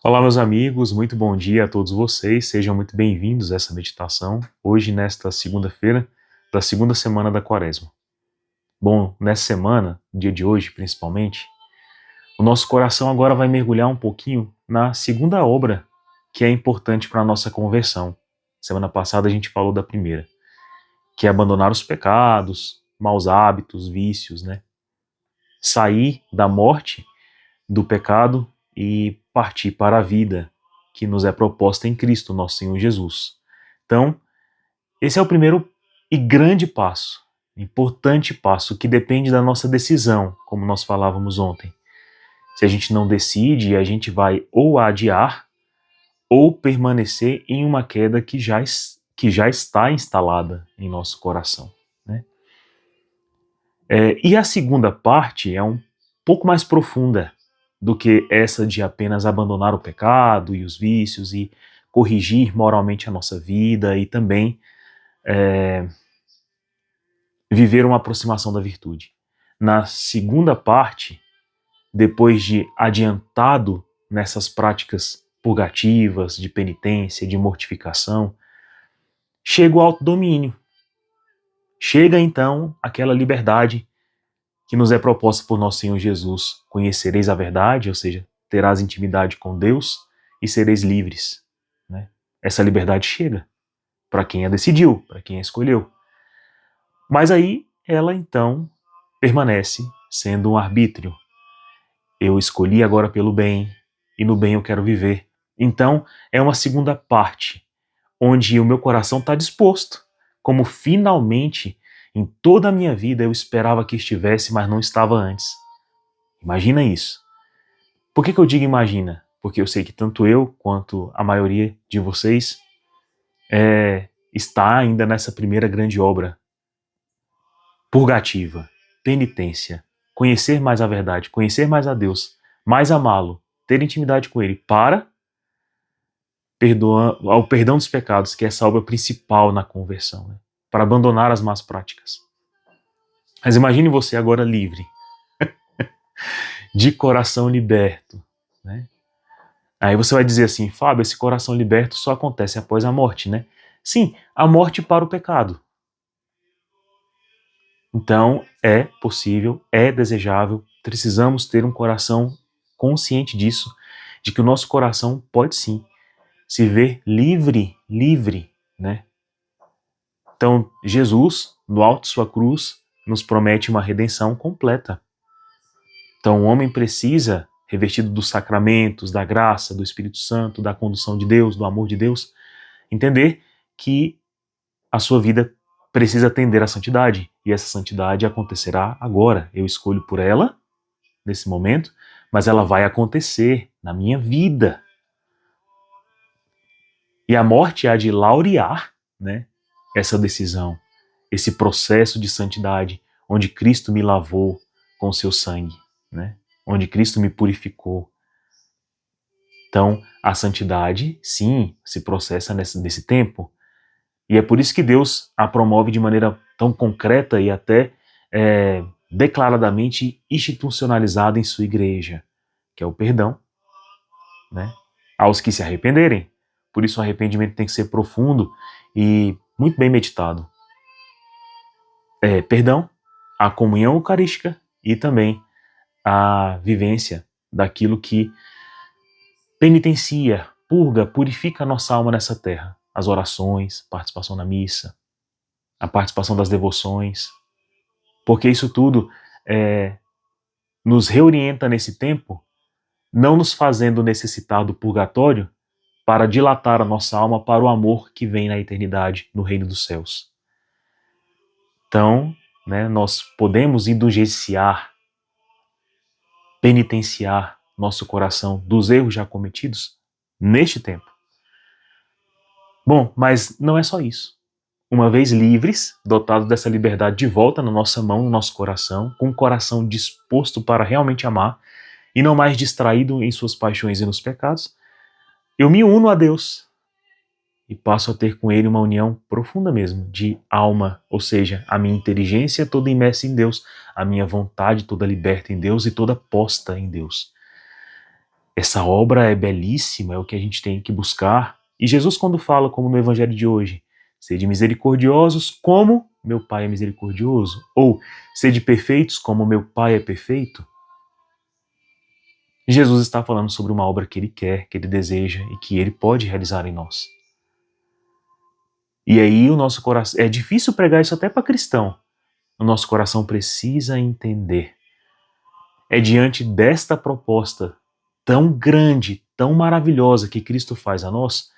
Olá, meus amigos, muito bom dia a todos vocês, sejam muito bem-vindos a essa meditação, hoje nesta segunda-feira da segunda semana da Quaresma. Bom, nessa semana, dia de hoje principalmente, o nosso coração agora vai mergulhar um pouquinho na segunda obra que é importante para a nossa conversão. Semana passada a gente falou da primeira, que é abandonar os pecados, maus hábitos, vícios, né? Sair da morte do pecado e partir para a vida que nos é proposta em Cristo, nosso Senhor Jesus. Então, esse é o primeiro e grande passo, importante passo, que depende da nossa decisão, como nós falávamos ontem. Se a gente não decide, a gente vai ou adiar ou permanecer em uma queda que já está instalada em nosso coração, né? E a segunda parte é um pouco mais profunda do que essa de apenas abandonar o pecado e os vícios e corrigir moralmente a nossa vida e também viver uma aproximação da virtude. Na segunda parte, depois de adiantado nessas práticas purgativas, de penitência, de mortificação, chega o autodomínio. Chega então aquela liberdade que nos é proposta por nosso Senhor Jesus. Conhecereis a verdade, ou seja, terás intimidade com Deus e sereis livres, né? Essa liberdade chega para quem a decidiu, para quem a escolheu. Mas aí ela então permanece sendo um arbítrio. Eu escolhi agora pelo bem e no bem eu quero viver. Então é uma segunda parte, onde o meu coração está disposto, como finalmente em toda a minha vida eu esperava que estivesse, mas não estava antes. Imagina isso. Por que eu digo imagina? Porque eu sei que tanto eu quanto a maioria de vocês está ainda nessa primeira grande obra purgativa, penitência, conhecer mais a verdade, conhecer mais a Deus, mais amá-lo, ter intimidade com Ele para ao perdão dos pecados, que é essa obra principal na conversão, né? Para abandonar as más práticas. Mas imagine você agora livre, de coração liberto, né? Aí você vai dizer assim, Fábio, esse coração liberto só acontece após a morte, né? Sim, a morte para o pecado. Então, é possível, é desejável, precisamos ter um coração consciente disso, de que o nosso coração pode sim se ver livre, né? Então, Jesus, no alto de sua cruz, nos promete uma redenção completa. Então, o homem precisa, revestido dos sacramentos, da graça, do Espírito Santo, da condução de Deus, do amor de Deus, entender que a sua vida precisa tender à santidade. E essa santidade acontecerá agora. Eu escolho por ela, nesse momento, mas ela vai acontecer na minha vida. E a morte há de laurear, né, essa decisão, esse processo de santidade, onde Cristo me lavou com o seu sangue, né, onde Cristo me purificou. Então, a santidade, sim, se processa nesse tempo. E é por isso que Deus a promove de maneira tão concreta e até declaradamente institucionalizada em sua igreja, que é o perdão, né, aos que se arrependerem. Por isso o arrependimento tem que ser profundo e muito bem meditado. Perdão, a comunhão eucarística e também a vivência daquilo que penitencia, purga, purifica a nossa alma nessa terra. As orações, participação na missa, a participação das devoções, porque isso tudo nos reorienta nesse tempo, não nos fazendo necessitar do purgatório para dilatar a nossa alma para o amor que vem na eternidade, no reino dos céus. Então, né, nós podemos indulgenciar, penitenciar nosso coração dos erros já cometidos neste tempo. Bom, mas não é só isso. Uma vez livres, dotados dessa liberdade de volta na nossa mão, no nosso coração, com o coração disposto para realmente amar e não mais distraído em suas paixões e nos pecados, eu me uno a Deus e passo a ter com Ele uma união profunda mesmo, de alma, ou seja, a minha inteligência toda imersa em Deus, a minha vontade toda liberta em Deus e toda posta em Deus. Essa obra é belíssima, é o que a gente tem que buscar. E Jesus, quando fala, como no Evangelho de hoje, sede misericordiosos como meu Pai é misericordioso, ou sede perfeitos como meu Pai é perfeito, Jesus está falando sobre uma obra que Ele quer, que Ele deseja e que Ele pode realizar em nós. E aí o nosso coração... É difícil pregar isso até para cristão. O nosso coração precisa entender. É diante desta proposta tão grande, tão maravilhosa que Cristo faz a nós,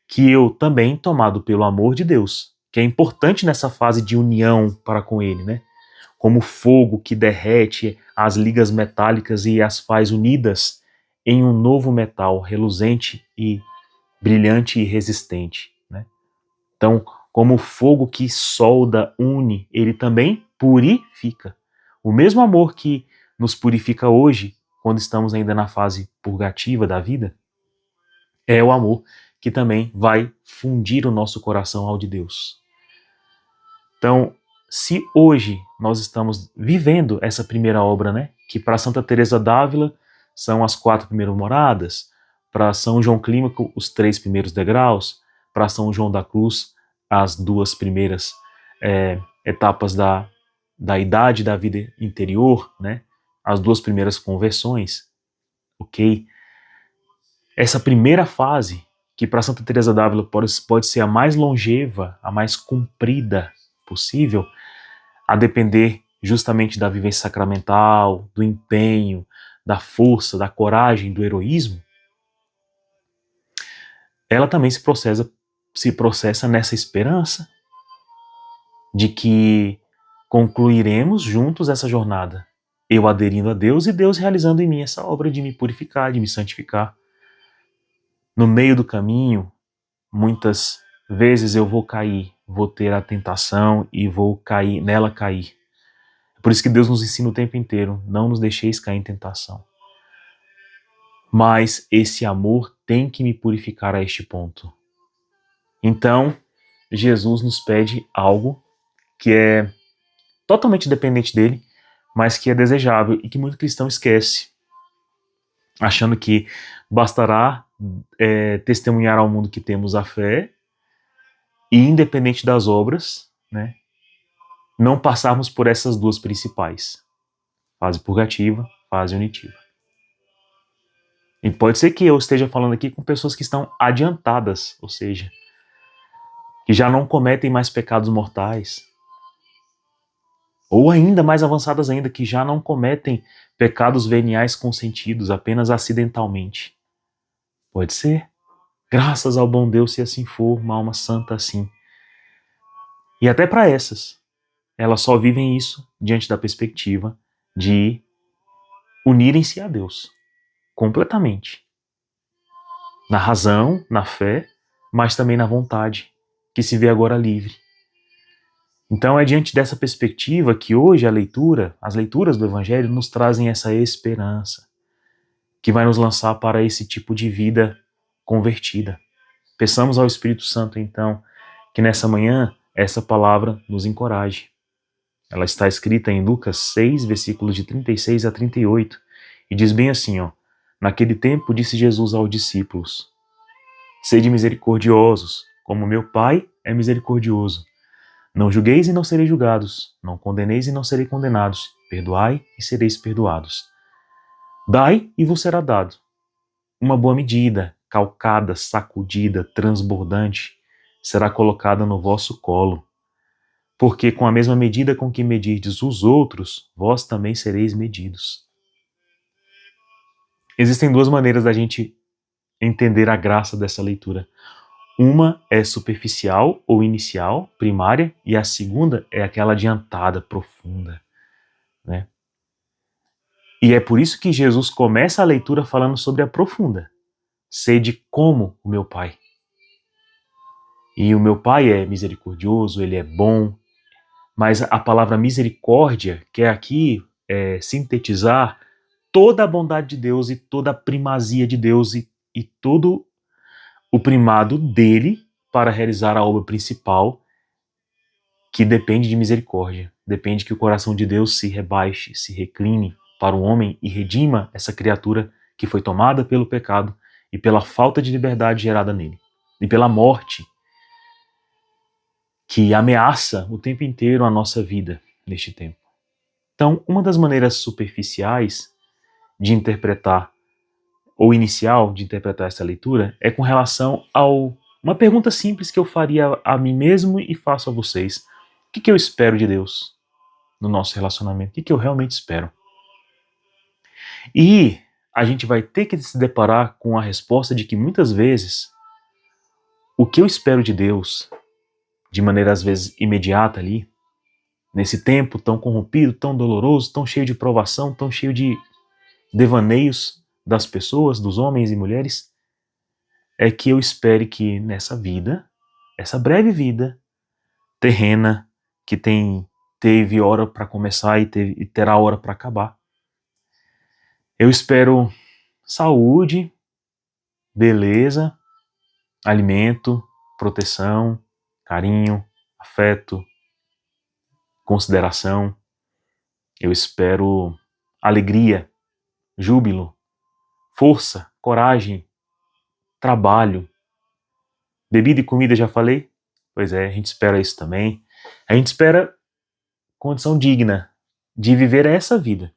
que eu também, tomado pelo amor de Deus, que é importante nessa fase de união para com Ele, né? Como fogo que derrete as ligas metálicas e as faz unidas em um novo metal reluzente e brilhante e resistente, né? Então, como o fogo que solda, une, ele também purifica. O mesmo amor que nos purifica hoje, quando estamos ainda na fase purgativa da vida, é o amor que também vai fundir o nosso coração ao de Deus. Então, se hoje nós estamos vivendo essa primeira obra, né, que para Santa Teresa d'Ávila são as 4 primeiras moradas, para São João Clímaco os 3 primeiros degraus, para São João da Cruz as 2 primeiras etapas da idade da vida interior, né, as 2 primeiras conversões, ok? Essa primeira fase, que para Santa Teresa d'Ávila pode ser a mais longeva, a mais comprida possível, a depender justamente da vivência sacramental, do empenho, da força, da coragem, do heroísmo, ela também se processa nessa esperança de que concluiremos juntos essa jornada, eu aderindo a Deus e Deus realizando em mim essa obra de me purificar, de me santificar. No meio do caminho, muitas vezes eu vou cair, vou ter a tentação e vou cair, nela cair. Por isso que Deus nos ensina o tempo inteiro, não nos deixeis cair em tentação. Mas esse amor tem que me purificar a este ponto. Então, Jesus nos pede algo que é totalmente dependente dele, mas que é desejável e que muito cristão esquece, achando que bastará testemunhar ao mundo que temos a fé e, independente das obras, né, não passarmos por essas 2 principais, fase purgativa, fase unitiva. E pode ser que eu esteja falando aqui com pessoas que estão adiantadas, ou seja, que já não cometem mais pecados mortais, ou ainda mais avançadas ainda, que já não cometem pecados veniais consentidos apenas acidentalmente. Pode ser. Graças ao bom Deus, se assim for, uma alma santa assim. E até para essas, elas só vivem isso diante da perspectiva de unirem-se a Deus, completamente. Na razão, na fé, mas também na vontade, que se vê agora livre. Então é diante dessa perspectiva que hoje as leituras do Evangelho nos trazem essa esperança, que vai nos lançar para esse tipo de vida convertida. Peçamos ao Espírito Santo, então, que nessa manhã essa palavra nos encoraje. Ela está escrita em Lucas 6, versículos de 36 a 38, e diz bem assim, ó: naquele tempo disse Jesus aos discípulos: sede misericordiosos, como meu Pai é misericordioso. Não julgueis e não sereis julgados, não condeneis e não sereis condenados, perdoai e sereis perdoados. Dai e vos será dado. Uma boa medida, calcada, sacudida, transbordante, será colocada no vosso colo. Porque com a mesma medida com que medirdes os outros, vós também sereis medidos. Existem 2 maneiras da gente entender a graça dessa leitura. Uma é superficial ou inicial, primária, e a segunda é aquela adiantada, profunda, né? E é por isso que Jesus começa a leitura falando sobre a profunda. Sede como o meu Pai. E o meu Pai é misericordioso, ele é bom, mas a palavra misericórdia quer aqui sintetizar toda a bondade de Deus e toda a primazia de Deus e todo o primado dele para realizar a obra principal, que depende de misericórdia. Depende que o coração de Deus se rebaixe, se recline para o homem e redima essa criatura que foi tomada pelo pecado e pela falta de liberdade gerada nele, e pela morte que ameaça o tempo inteiro a nossa vida neste tempo. Então, uma das maneiras superficiais de interpretar, ou inicial de interpretar essa leitura, é com relação a uma pergunta simples que eu faria a mim mesmo e faço a vocês. O que eu espero de Deus no nosso relacionamento? O que eu realmente espero? E a gente vai ter que se deparar com a resposta de que muitas vezes o que eu espero de Deus, de maneira às vezes imediata ali, nesse tempo tão corrompido, tão doloroso, tão cheio de provação, tão cheio de devaneios das pessoas, dos homens e mulheres, é que eu espere que nessa vida, essa breve vida terrena, que teve hora para começar e terá hora para acabar, eu espero saúde, beleza, alimento, proteção, carinho, afeto, consideração. Eu espero alegria, júbilo, força, coragem, trabalho. Bebida e comida, já falei? Pois é, a gente espera isso também. A gente espera condição digna de viver essa vida.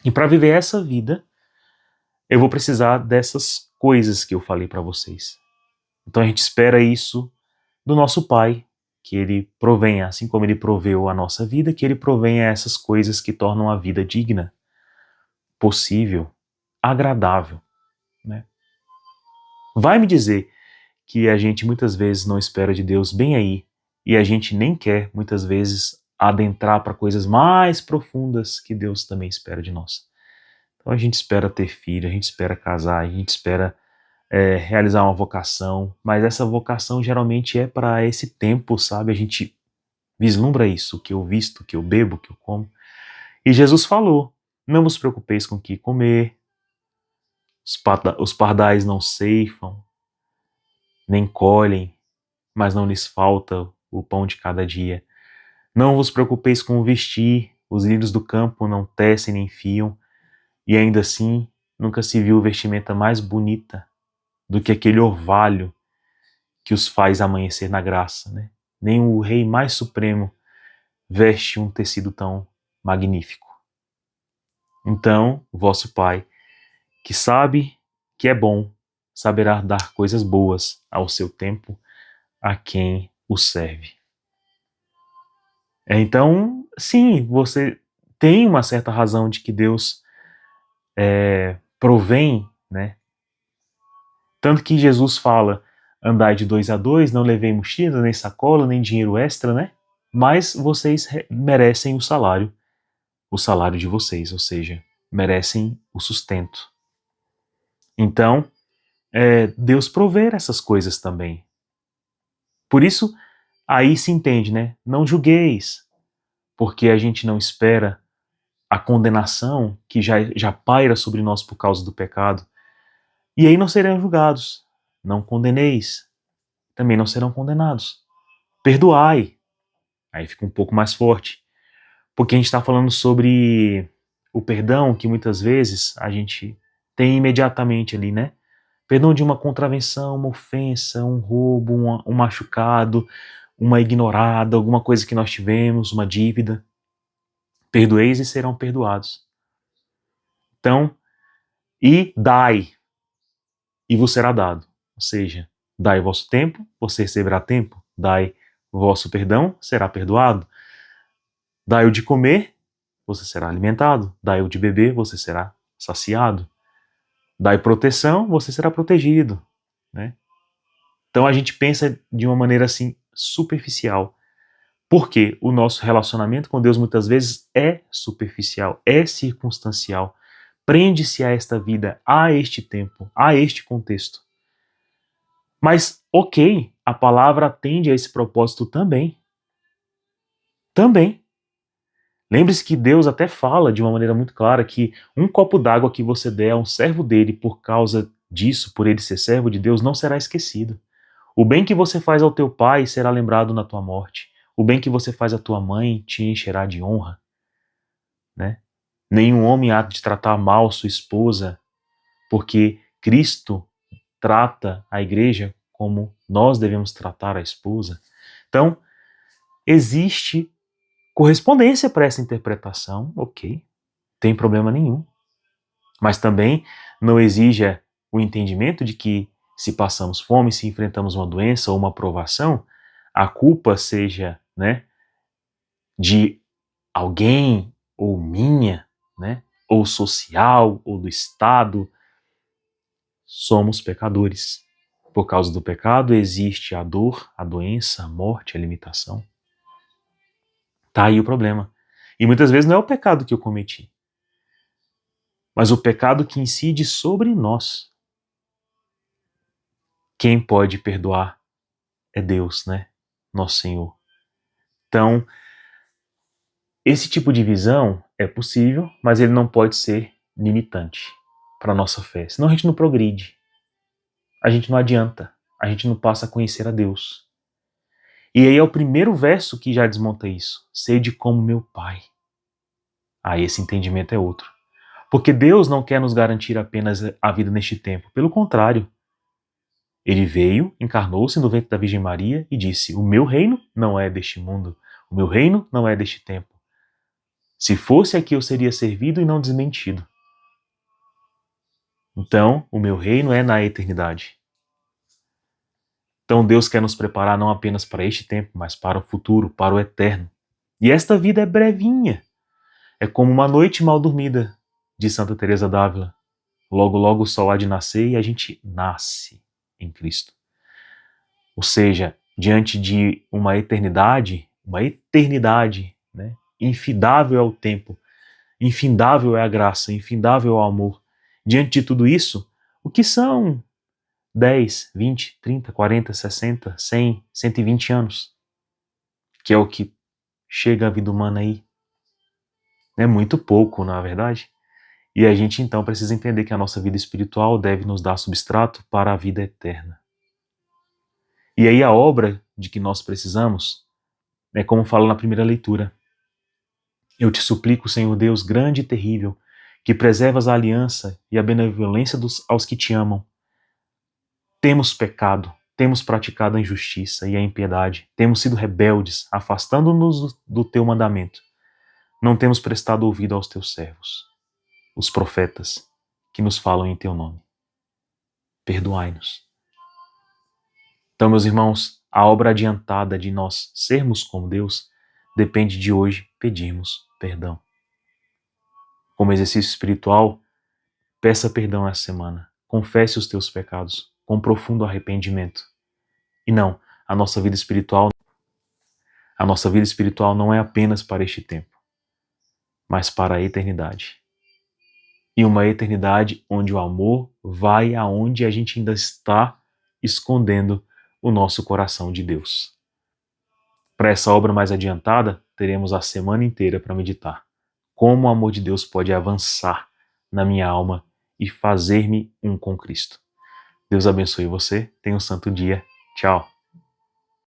E para viver essa vida, eu vou precisar dessas coisas que eu falei para vocês. Então a gente espera isso do nosso Pai, que Ele provenha, assim como Ele proveu a nossa vida, que Ele provenha essas coisas que tornam a vida digna, possível, agradável, né? Vai me dizer que a gente muitas vezes não espera de Deus bem aí, e a gente nem quer, muitas vezes, adentrar para coisas mais profundas que Deus também espera de nós. Então a gente espera ter filho, a gente espera casar, a gente espera realizar uma vocação, mas essa vocação geralmente é para esse tempo, sabe? A gente vislumbra isso, o que eu visto, o que eu bebo, o que eu como. E Jesus falou, não vos preocupeis com o que comer, os pardais não ceifam, nem colhem, mas não lhes falta o pão de cada dia. Não vos preocupeis com o vestir, os lírios do campo não tecem nem fiam, e ainda assim nunca se viu vestimenta mais bonita do que aquele orvalho que os faz amanhecer na graça, né? Nem o rei mais supremo veste um tecido tão magnífico. Então, vosso Pai, que sabe que é bom, saberá dar coisas boas ao seu tempo a quem o serve. Então, sim, você tem uma certa razão de que Deus provém, né? Tanto que Jesus fala, andai de 2 a 2, não levei mochila, nem sacola, nem dinheiro extra, né? Mas vocês merecem o salário de vocês, ou seja, merecem o sustento. Então, Deus provê essas coisas também. Por isso, aí se entende, né? Não julgueis, porque a gente não espera a condenação que já paira sobre nós por causa do pecado. E aí não serão julgados. Não condeneis, também não serão condenados. Perdoai, aí fica um pouco mais forte. Porque a gente está falando sobre o perdão que muitas vezes a gente tem imediatamente ali, né? Perdão de uma contravenção, uma ofensa, um roubo, um machucado, uma ignorada, alguma coisa que nós tivemos, uma dívida. Perdoeis e serão perdoados. Então, e dai, e vos será dado. Ou seja, dai o vosso tempo, você receberá tempo. Dai o vosso perdão, será perdoado. Dai o de comer, você será alimentado. Dai o de beber, você será saciado. Dai proteção, você será protegido, né? Então a gente pensa de uma maneira assim superficial. Porque o nosso relacionamento com Deus muitas vezes é superficial, é circunstancial. Prende-se a esta vida, a este tempo, a este contexto. Mas, ok, a palavra atende a esse propósito também. Também. Lembre-se que Deus até fala de uma maneira muito clara que um copo d'água que você der a um servo dele por causa disso, por ele ser servo de Deus, não será esquecido. O bem que você faz ao teu pai será lembrado na tua morte. O bem que você faz à tua mãe te encherá de honra, né? Nenhum homem há de tratar mal sua esposa, porque Cristo trata a igreja como nós devemos tratar a esposa. Então, existe correspondência para essa interpretação, ok, tem problema nenhum. Mas também não exija o entendimento de que se passamos fome, se enfrentamos uma doença ou uma provação, a culpa seja, né, de alguém ou minha, né, ou social, ou do Estado. Somos pecadores. Por causa do pecado existe a dor, a doença, a morte, a limitação. Tá aí o problema. E muitas vezes não é o pecado que eu cometi, mas o pecado que incide sobre nós. Quem pode perdoar é Deus, né? Nosso Senhor. Então, esse tipo de visão é possível, mas ele não pode ser limitante para a nossa fé. Senão a gente não progride. A gente não adianta. A gente não passa a conhecer a Deus. E aí é o primeiro verso que já desmonta isso. Sede como meu Pai. Aí esse entendimento é outro. Porque Deus não quer nos garantir apenas a vida neste tempo. Pelo contrário. Ele veio, encarnou-se no ventre da Virgem Maria e disse: o meu reino não é deste mundo. O meu reino não é deste tempo. Se fosse aqui eu seria servido e não desmentido. Então, o meu reino é na eternidade. Então Deus quer nos preparar não apenas para este tempo, mas para o futuro, para o eterno. E esta vida é brevinha. É como uma noite mal dormida, diz Santa Teresa d'Ávila. Logo, logo o sol há de nascer e a gente nasce em Cristo. Ou seja, diante de uma eternidade, né? Infindável é o tempo, infindável é a graça, infindável é o amor. Diante de tudo isso, o que são 10, 20, 30, 40, 60, 100, 120 anos? Que é o que chega a vida humana aí. É muito pouco, na verdade. E a gente então precisa entender que a nossa vida espiritual deve nos dar substrato para a vida eterna. E aí a obra de que nós precisamos é como fala na primeira leitura. Eu te suplico, Senhor Deus, grande e terrível, que preservas a aliança e a benevolência aos que te amam. Temos pecado, temos praticado a injustiça e a impiedade, temos sido rebeldes, afastando-nos do teu mandamento. Não temos prestado ouvido aos teus servos, os profetas, que nos falam em teu nome. Perdoai-nos. Então, meus irmãos, a obra adiantada de nós sermos como Deus depende de hoje pedirmos perdão. Como exercício espiritual, peça perdão essa semana. Confesse os teus pecados com profundo arrependimento. E não, a nossa vida espiritual não é apenas para este tempo, mas para a eternidade. E uma eternidade onde o amor vai aonde a gente ainda está escondendo o nosso coração de Deus. Para essa obra mais adiantada, teremos a semana inteira para meditar. Como o amor de Deus pode avançar na minha alma e fazer-me um com Cristo. Deus abençoe você. Tenha um santo dia. Tchau.